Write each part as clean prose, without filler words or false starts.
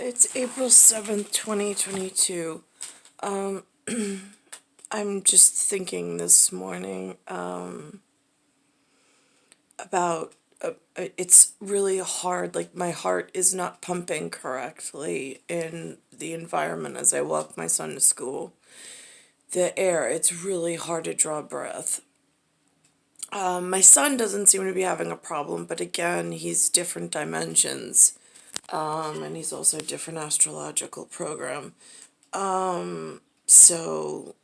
It's April 7th, 2022. Um, I'm just thinking this morning about it's really hard. Like, my heart is not pumping correctly in the environment as I walk my son to school. The air, it's really hard to draw breath. My son doesn't seem to be having a problem, but again, he's different dimensions. And he's also a different astrological program. So,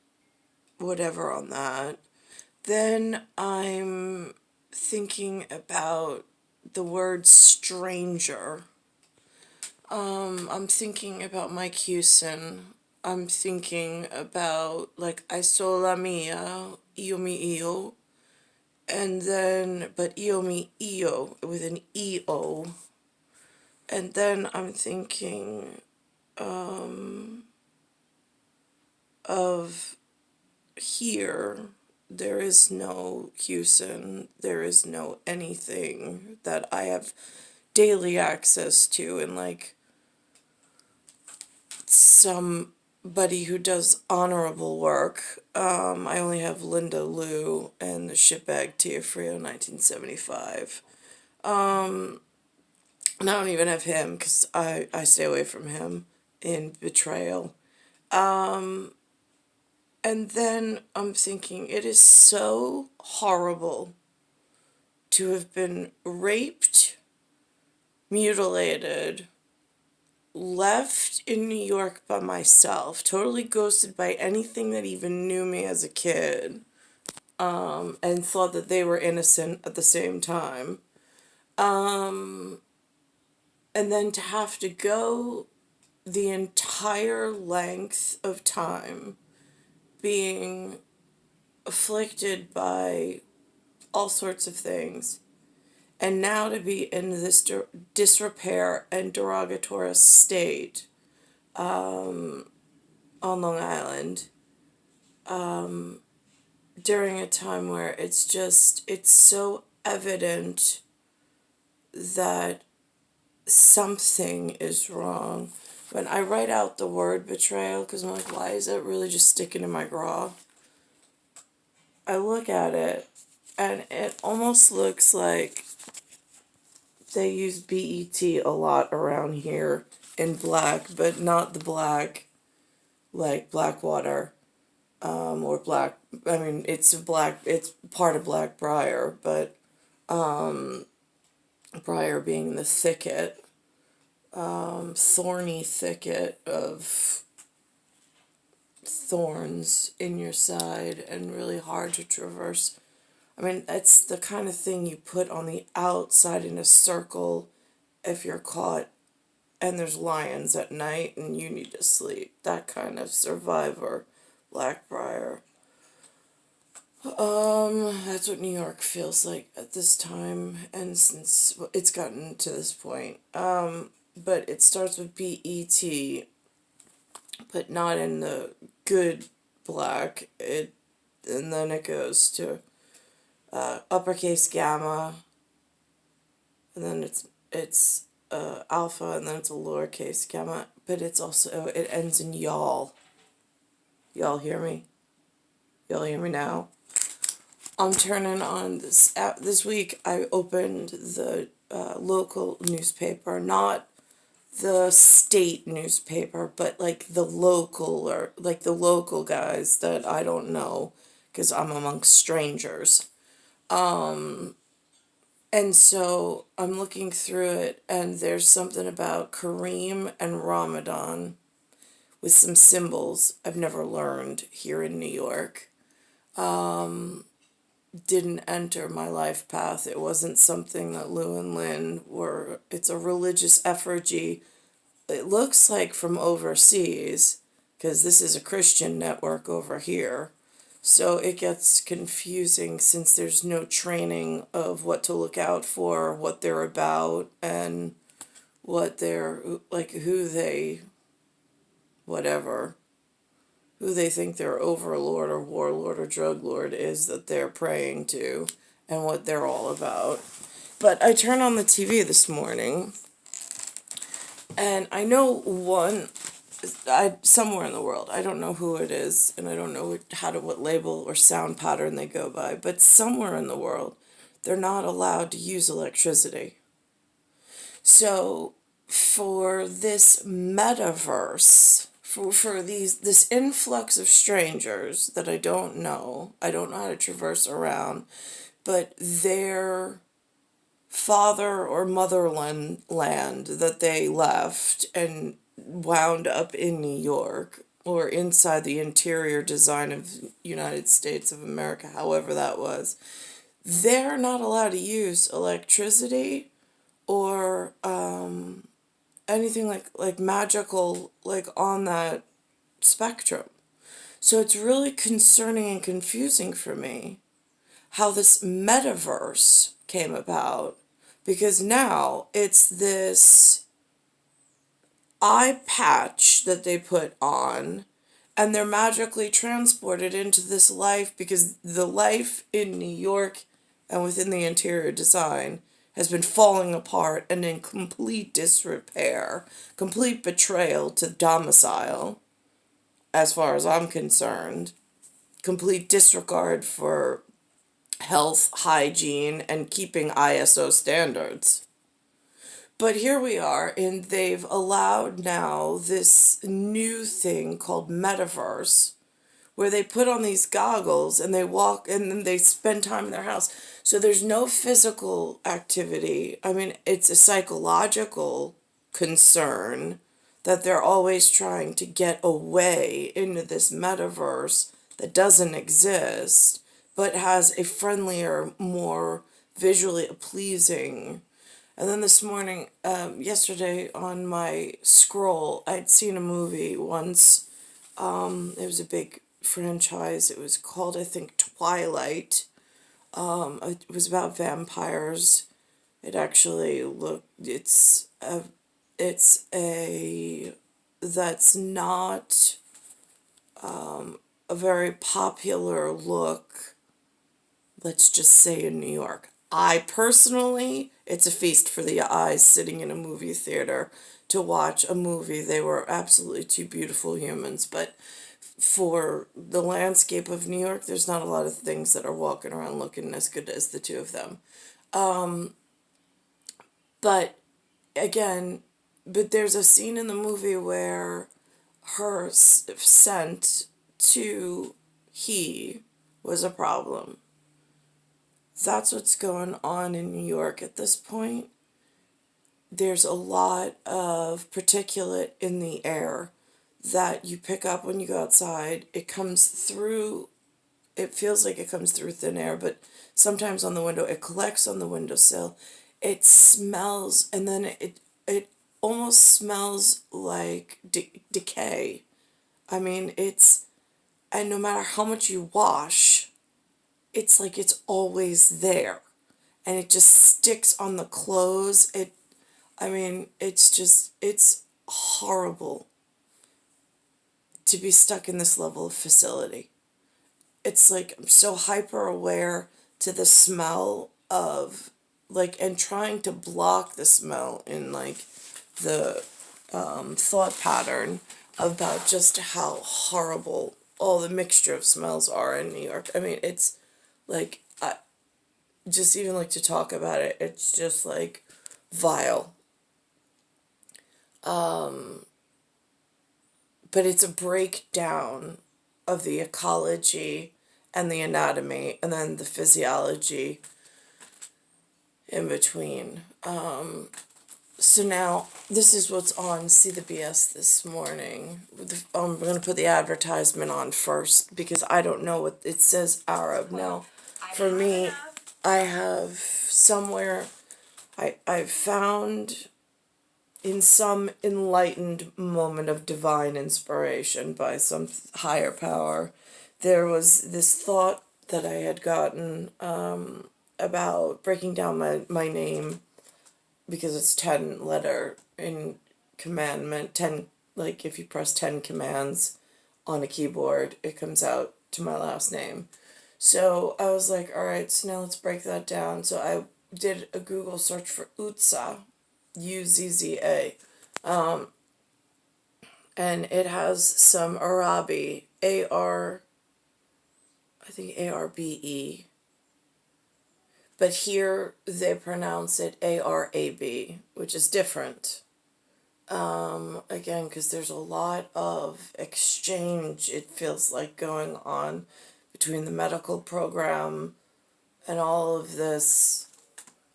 whatever on that. Then I'm thinking about the word stranger. I'm thinking about Mike Hewson. I'm thinking about, like, I sola mia, io mi io. And then, but io mi io with an EO. And then I'm thinking of here, there is no Hewson, there is no anything that I have daily access to, and like somebody who does honorable work. I only have Linda Liu and the shitbag Tiafrio 1975. And I don't even have him because I stay away from him in Betrayal. And then I'm thinking, it is so horrible to have been raped, mutilated, left in New York by myself, totally ghosted by anything that even knew me as a kid, and thought that they were innocent at the same time. And then to have to go the entire length of time being afflicted by all sorts of things, and now to be in this disrepair and derogatory state on Long Island during a time where it's so evident that something is wrong. When I write out the word betrayal, because I'm like, why is it really just sticking in my craw? I look at it, and it almost looks like they use BET a lot around here in black, but not the black, like Blackwater, or black, I mean, it's part of Blackbriar, but briar being the thicket, thorny thicket of thorns in your side and really hard to traverse. I mean, it's the kind of thing you put on the outside in a circle if you're caught and there's lions at night and you need to sleep. That kind of survivor, Blackbriar. That's what New York feels like at this time, and since it's gotten to this point. But it starts with BET, but not in the good black. And then it goes to uppercase gamma, and then it's alpha, and then it's a lowercase gamma. But it's also, it ends in y'all. Y'all hear me? Y'all hear me now? I'm turning on this app. This week I opened the local newspaper, not the state newspaper, but like the local, or like the local guys that I don't know because I'm amongst strangers. And so I'm looking through it, and there's something about Kareem and Ramadan with some symbols I've never learned here in New York. Didn't enter my life path. It wasn't something that Lou and Lynn were. It's a religious effigy. It looks like from overseas, because this is a Christian network over here. So it gets confusing since there's no training of what to look out for, what they're about, and what they're, like, who they think their overlord or warlord or drug lord is that they're praying to, and what they're all about. But I turned on the TV this morning, And I know one, somewhere in the world, I don't know who it is, and I don't know what label or sound pattern they go by, but somewhere in the world, they're not allowed to use electricity. So for this metaverse, for this influx of strangers that I don't know how to traverse around, but their father or motherland land that they left and wound up in New York or inside the interior design of United States of America, however that was, they're not allowed to use electricity or anything like magical, like on that spectrum. So it's really concerning and confusing for me how this metaverse came about, because now it's this eye patch that they put on, and they're magically transported into this life, because the life in New York and within the interior design has been falling apart and in complete disrepair, complete betrayal to Domicile, as far as I'm concerned, complete disregard for health, hygiene, and keeping ISO standards. But here we are, and they've allowed now this new thing called metaverse, where they put on these goggles and they walk and then they spend time in their house. So there's no physical activity. I mean, it's a psychological concern that they're always trying to get away into this metaverse that doesn't exist, but has a friendlier, more visually pleasing. And then this morning, yesterday on my scroll, I'd seen a movie once. It was a big franchise. It was called, I think, Twilight. It was about vampires. It actually it's a that's not a very popular look, let's just say, in New York. I personally, it's a feast for the eyes sitting in a movie theater to watch a movie. They were absolutely two beautiful humans, but for the landscape of New York, there's not a lot of things that are walking around looking as good as the two of them. But again, there's a scene in the movie where her scent to he was a problem. That's what's going on in New York at this point. There's a lot of particulate in the air that you pick up when you go outside. It comes through, it feels like it comes through thin air, but sometimes on the window, it collects on the windowsill. It smells, and then it almost smells like decay. I mean, and no matter how much you wash, it's like it's always there. And it just sticks on the clothes. It's horrible to be stuck in this level of facility. It's like I'm so hyper aware to the smell of, like, and trying to block the smell in, like, the thought pattern about just how horrible all the mixture of smells are in New York. I mean, it's like, just even like to talk about it, it's just like vile. But it's a breakdown of the ecology and the anatomy and then the physiology in between. So now, this is what's on See the BS this morning. I'm going to put the advertisement on first because I don't know what it says Arab. Now, for me, I have somewhere, I've found in some enlightened moment of divine inspiration by some higher power, there was this thought that I had gotten about breaking down my name, because it's 10 letter in commandment, 10, like if you press 10 commands on a keyboard, it comes out to my last name. So I was like, all right, so now let's break that down. So I did a Google search for Uzza, Uzza, And it has some Arabi, A-R, I think A-R-B-E. But here they pronounce it A-R-A-B, which is different. Again, because there's a lot of exchange, it feels like, going on between the medical program and all of this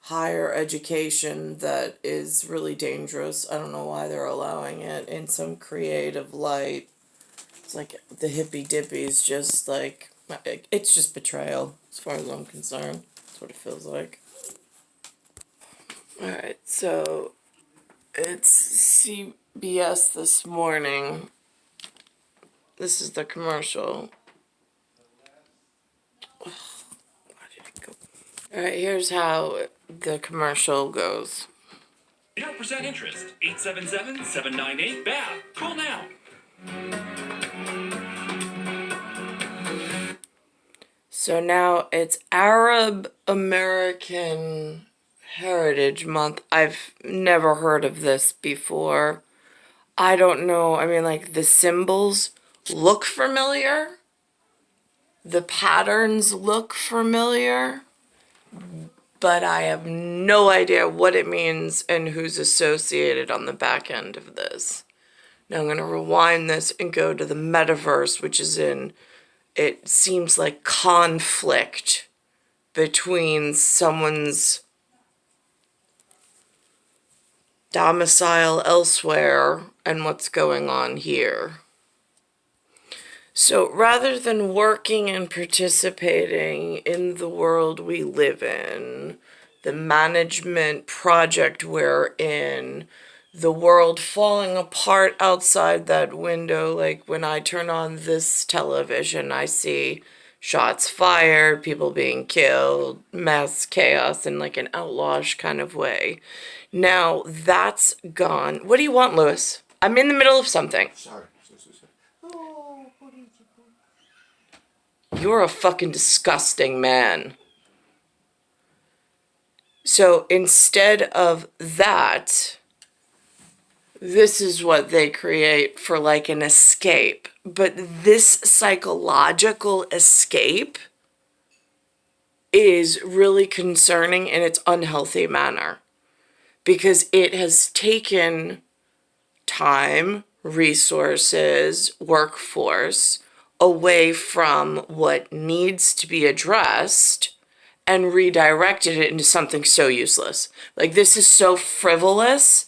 higher education that is really dangerous. I don't know why they're allowing it in some creative light. It's like the hippy dippies, just like, it's just betrayal as far as I'm concerned. That's what it feels like. Alright, so it's CBS this morning. This is the commercial. Where did it go? Alright, here's how the commercial goes. 0% interest. 877-798-BAB. Call now. So now it's Arab American Heritage Month. I've never heard of this before. I don't know. I mean, like, the symbols look familiar. The patterns look familiar. But I have no idea what it means and who's associated on the back end of this. Now I'm going to rewind this and go to the metaverse, which is in, it seems like, conflict between someone's domicile elsewhere and what's going on here. So rather than working and participating in the world we live in, the management project we're in, the world falling apart outside that window, like when I turn on this television, I see shots fired, people being killed, mass chaos in like an outlawish kind of way. Now that's gone. What do you want, Lewis? I'm in the middle of something. Sorry. You're a fucking disgusting man. So instead of that, this is what they create for like an escape. But this psychological escape is really concerning in its unhealthy manner, because it has taken time, resources, workforce away from what needs to be addressed and redirected it into something so useless. Like, this is so frivolous,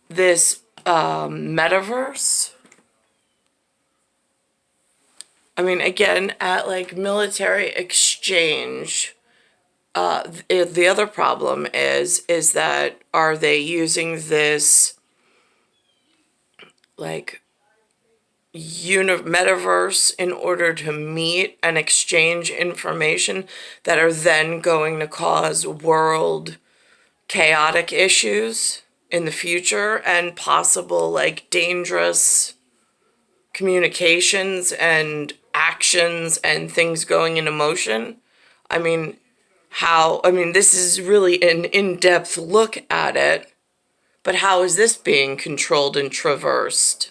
this metaverse. I mean, again, at like military exchange, the other problem is that, are they using this like metaverse in order to meet and exchange information that are then going to cause world chaotic issues in the future and possible like dangerous communications and actions and things going into motion? I mean, this is really an in-depth look at it, but how is this being controlled and traversed?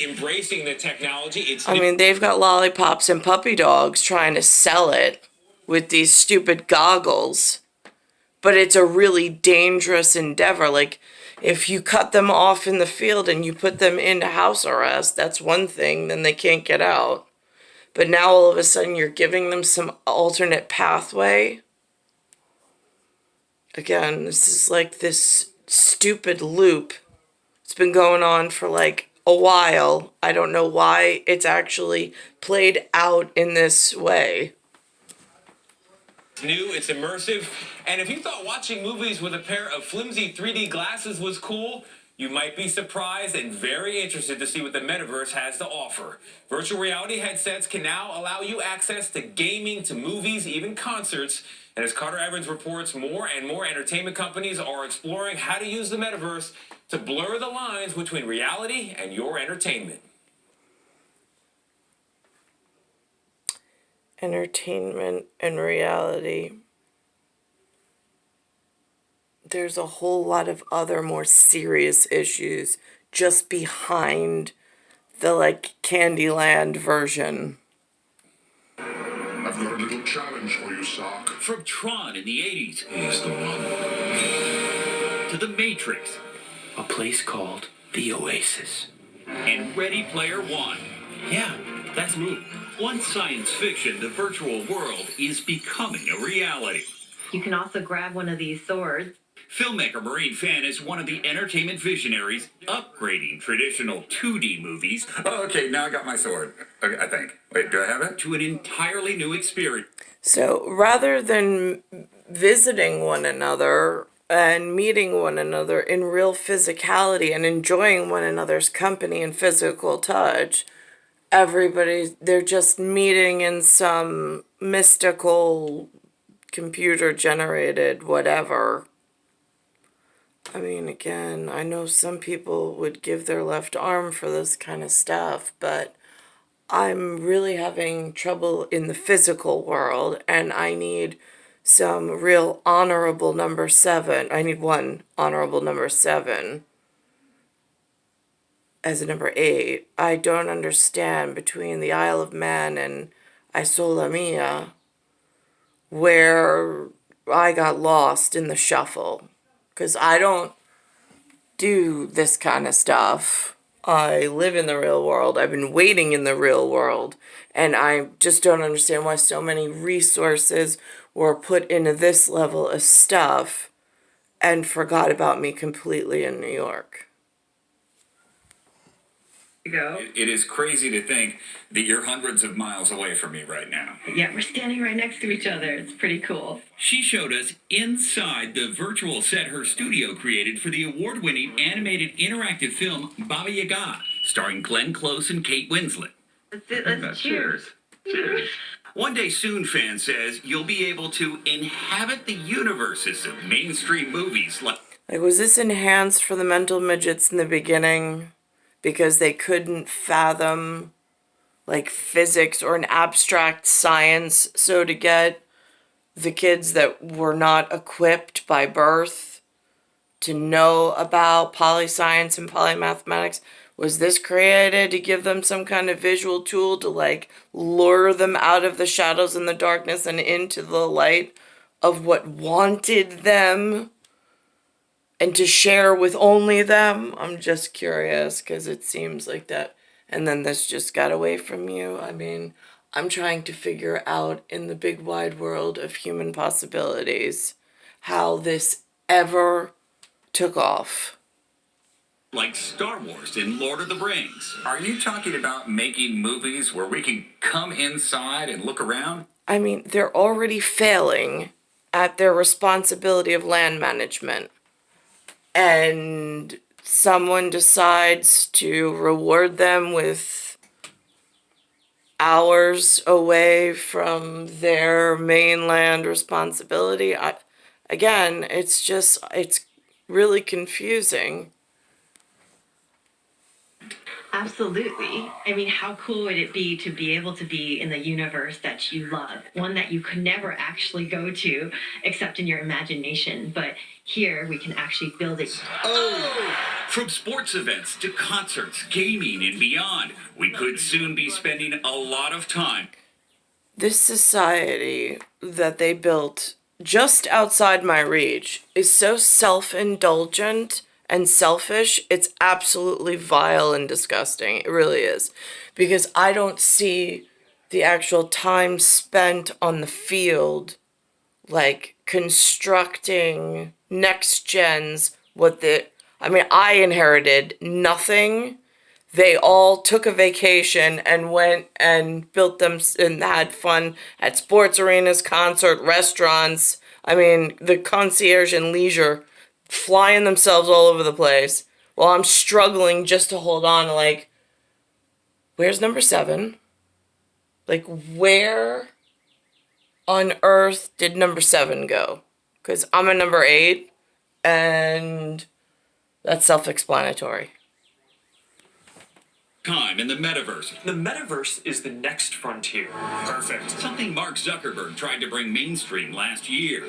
Embracing the technology. They've got lollipops and puppy dogs trying to sell it with these stupid goggles, but it's a really dangerous endeavor. Like, if you cut them off in the field and you put them into house arrest, that's one thing, then they can't get out. But now all of a sudden you're giving them some alternate pathway. Again, this is like this stupid loop. It's been going on for like a while. I don't know why it's actually played out in this way. New, it's immersive, and if you thought watching movies with a pair of flimsy 3D glasses was cool, you might be surprised and very interested to see what the metaverse has to offer. Virtual reality headsets can now allow you access to gaming, to movies, even concerts. And as Carter Evans reports, more and more entertainment companies are exploring how to use the metaverse to blur the lines between reality and your entertainment. Entertainment and reality. there's a whole lot of other more serious issues just behind the, like, Candyland version. I've got a little challenge for you, Sock. From Tron in the 80s He's the one. to The Matrix A place called the Oasis. and Ready Player One. Yeah, that's me. Once science fiction, the virtual world is becoming a reality. You can also grab one of these swords. Filmmaker Maureen Fan is one of the entertainment visionaries upgrading traditional 2D movies Oh, okay, now I got my sword. Okay, I think. Wait, do I have it? to an entirely new experience. So rather than visiting one another and meeting one another in real physicality and enjoying one another's company and physical touch, they're just meeting in some mystical computer generated whatever. I mean, again, I know some people would give their left arm for this kind of stuff, but I'm really having trouble in the physical world, and I need some real honorable number 7. I need one honorable number 7 as a number 8. I don't understand between the Isle of Man and Isola Mia where I got lost in the shuffle. Because I don't do this kind of stuff. I live in the real world. I've been waiting in the real world. And I just don't understand why so many resources were put into this level of stuff and forgot about me completely in New York. Go. It is crazy to think that you're hundreds of miles away from me right now. Yeah, we're standing right next to each other. It's pretty cool. She showed us inside the virtual set her studio created for the award-winning animated interactive film Baba Yaga, starring Glenn Close and Kate Winslet. Let's cheers. Cheers. One day soon, Fan says, you'll be able to inhabit the universes of mainstream movies like... Like, was this enhanced for the mental midgets in the beginning? Because they couldn't fathom, like, physics or an abstract science. So to get the kids that were not equipped by birth to know about polyscience and polymathematics, was this created to give them some kind of visual tool to, like, lure them out of the shadows and the darkness and into the light of what wanted them? And to share with only them? I'm just curious, because it seems like that. And then this just got away from you. I mean, I'm trying to figure out in the big wide world of human possibilities how this ever took off. like Star Wars and Lord of the Rings. Are you talking about making movies where we can come inside and look around? I mean, they're already failing at their responsibility of land management. And someone decides to reward them with hours away from their mainland responsibility. Again, it's really confusing. Absolutely. I mean, how cool would it be to be able to be in the universe that you love? One that you could never actually go to except in your imagination. But here we can actually build it. Oh! From sports events to concerts, gaming, and beyond, we could soon be spending a lot of time. This society that they built just outside my reach is so self-indulgent and selfish. It's absolutely vile and disgusting. It really is. Because I don't see the actual time spent on the field, like constructing next gens. I inherited nothing. They all took a vacation and went and built them and had fun at sports arenas, concert, restaurants. I mean, the concierge and leisure flying themselves all over the place while I'm struggling just to hold on. Like, where's number 7? Like, where on earth did number 7 go? Because I'm a number 8, and that's self-explanatory. time in the metaverse. The metaverse is the next frontier. Perfect. Something Mark Zuckerberg tried to bring mainstream last year.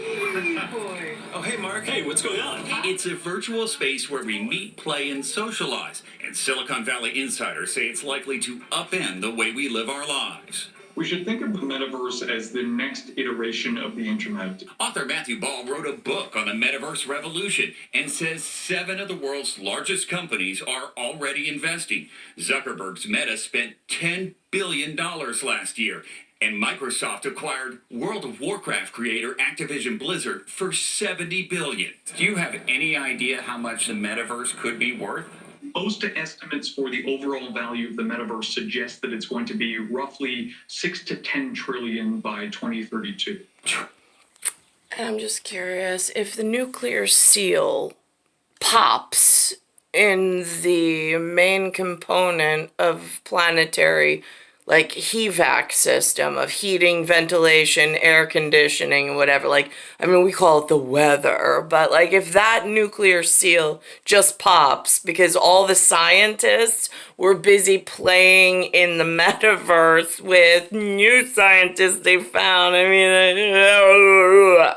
Oh, hey, Mark. Hey, what's going on? It's a virtual space where we meet, play, and socialize. And Silicon Valley insiders say it's likely to upend the way we live our lives. We should think of the metaverse as the next iteration of the internet. Author Matthew Ball wrote a book on the metaverse revolution and says 7 of the world's largest companies are already investing. Zuckerberg's Meta spent $10 billion last year, and Microsoft acquired World of Warcraft creator Activision Blizzard for $70 billion. Do you have any idea how much the metaverse could be worth? Most estimates for the overall value of the metaverse suggest that it's going to be roughly 6 to 10 trillion by 2032. And I'm just curious if the nuclear seal pops in the main component of planetary, like, HVAC system of heating, ventilation, air conditioning, whatever. Like, I mean, we call it the weather, but like if that nuclear seal just pops because all the scientists were busy playing in the metaverse with new scientists they found. I mean,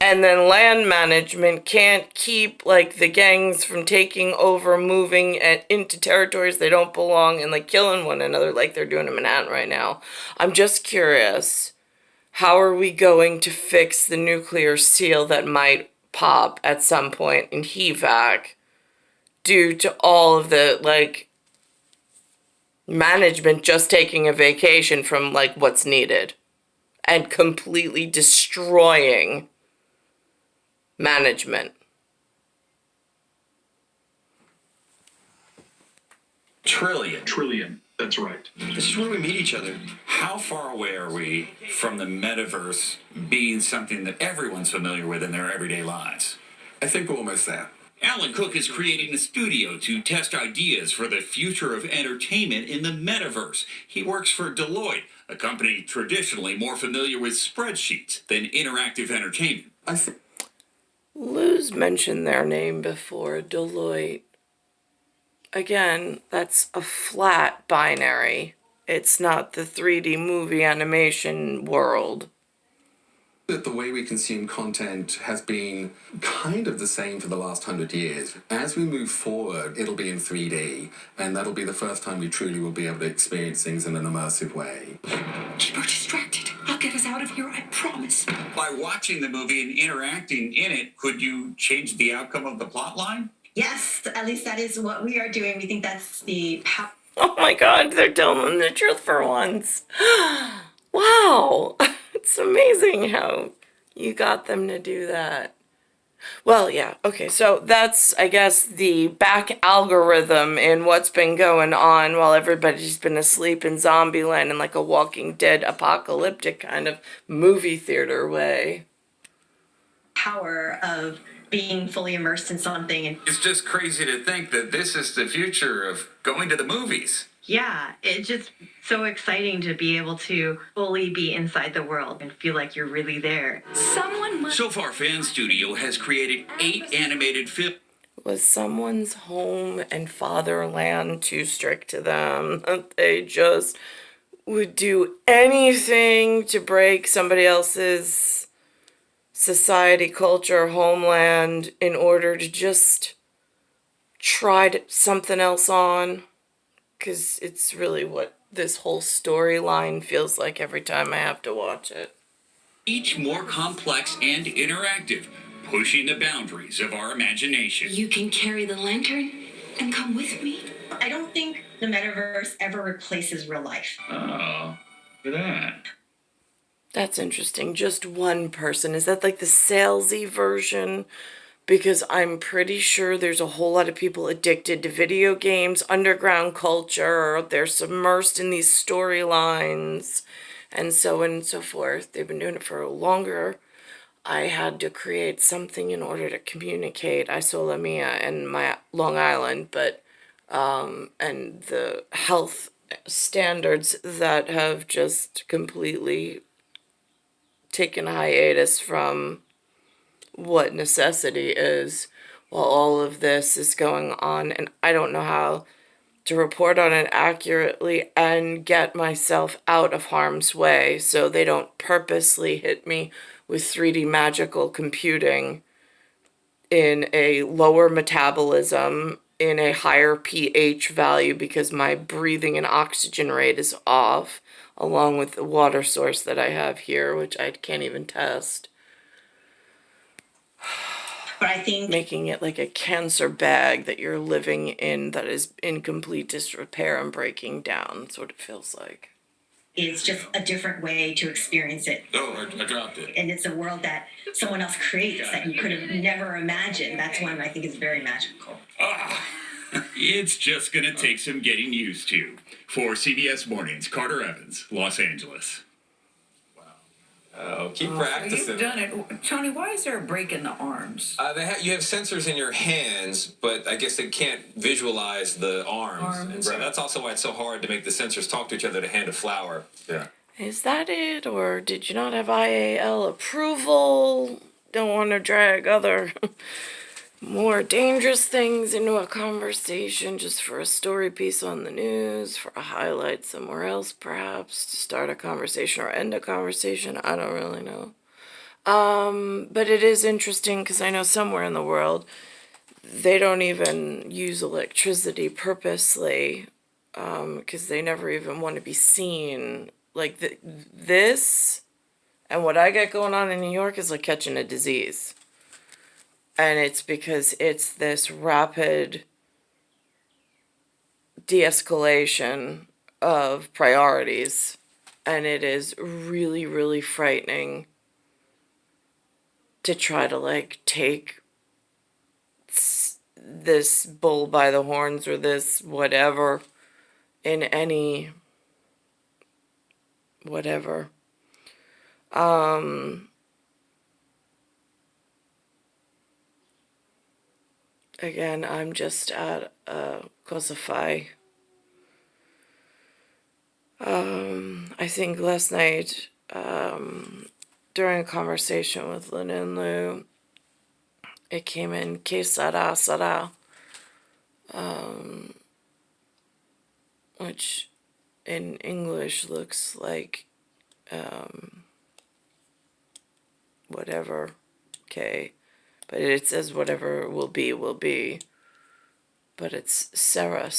and then land management can't keep, like, the gangs from taking over, moving into territories they don't belong, and, like, killing one another like they're doing in Manhattan right now. I'm just curious, how are we going to fix the nuclear seal that might pop at some point in HVAC due to all of the, like, management just taking a vacation from, like, what's needed and completely destroying management? Trillion, that's right. This is where we meet each other. How far away are we from the metaverse being something that everyone's familiar with in their everyday lives? I think we're almost there. Alan Cook is creating a studio to test ideas for the future of entertainment in the metaverse. He works for Deloitte, a company traditionally more familiar with spreadsheets than interactive entertainment. Lou's mentioned their name before, Deloitte. Again, that's a flat binary. It's not the 3D movie animation world. That the way we consume content has been kind of the same for the last 100 years. As we move forward, it'll be in 3D, and that'll be the first time we truly will be able to experience things in an immersive way. Keep her distracted. I'll get us out of here, I promise. By watching the movie and interacting in it, could you change the outcome of the plot line? Yes, at least that is what we are doing. We think that's the power. Oh my god, they're telling them the truth for once. Wow. It's amazing how you got them to do that. Well, yeah, okay, so that's, I guess, the back algorithm in what's been going on while everybody's been asleep in Zombieland in like a Walking Dead apocalyptic kind of movie theater way. Power of being fully immersed in something. And It's just crazy to think that this is the future of going to the movies. yeah, it's just so exciting to be able to fully be inside the world and feel like you're really there. Someone must... So far, Fan Studio has created 8 animated films. Was someone's home and fatherland too strict to them? They just would do anything to break somebody else's society, culture, homeland in order to just try something else on. Because it's really what this whole storyline feels like every time I have to watch it. Each more complex and interactive, pushing the boundaries of our imagination. You can carry the lantern and come with me. I don't think the metaverse ever replaces real life. Oh, look at that. That's interesting. Just one person. Is that like the salesy version? Because I'm pretty sure there's a whole lot of people addicted to video games, underground culture, they're submersed in these storylines, and so on and so forth. They've been doing it for longer. I had to create something in order to communicate. I saw La Mia and my Long Island, but, and the health standards that have just completely taken a hiatus from what necessity is while all of this is going on. And I don't know how to report on it accurately and get myself out of harm's way so they don't purposely hit me with 3D magical computing in a lower metabolism, in a higher pH value because my breathing and oxygen rate is off, along with the water source that I have here, which I can't even test. But I think Making it like a cancer bag that you're living in that is in complete disrepair and breaking down. That's what it feels like. it's just a different way to experience it. Oh, I dropped it. And it's a world that someone else creates that you could have never imagined. That's one I think is very magical. It's just going to take some getting used to. For CBS Mornings, Carter Evans, Los Angeles. Oh, keep practicing. You've done it. Tony, why is there a break in the arms? You have sensors in your hands, but I guess they can't visualize the arms. And so that's also why it's so hard to make the sensors talk to each other to hand a flower. Yeah. Is that it? Or did you not have IAL approval? Don't want to drag other more dangerous things into a conversation just for a story piece on the news, for a highlight somewhere else perhaps, to start a conversation or end a conversation. I don't really know. But it is interesting because I know somewhere in the world they don't even use electricity purposely because they never even want to be seen. Like this and what I get going on in New York is like catching a disease. And it's because it's this rapid de-escalation of priorities. And it is really, really frightening to try to like take this bull by the horns or this whatever in any whatever. Again, I'm just at Cosify. I think last night, during a conversation with Lynn and Lou, it came in Que Sara Sara, which in English looks like whatever, okay. But it says whatever will be. But it's Sarah.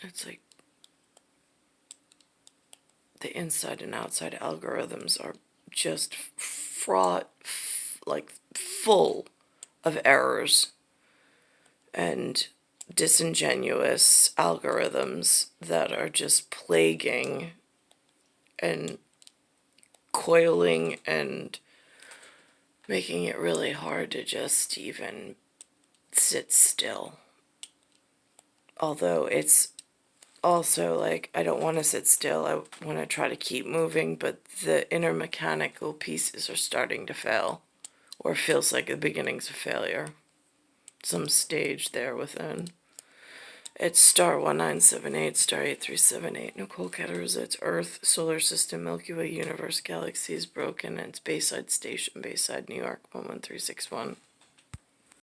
It's like the inside and outside algorithms are just fraught, like full of errors and disingenuous algorithms that are just plaguing and coiling and making it really hard to just even sit still. Although it's also like, I don't want to sit still, I want to try to keep moving, but the inner mechanical pieces are starting to fail, or feels like the beginnings of failure. Some stage there within. It's star 1978, star 8378, Nicole, Cattaruzza, it's Earth, Solar System, Milky Way, Universe, Galaxies, Broken, and it's Bayside Station, Bayside, New York, 11361.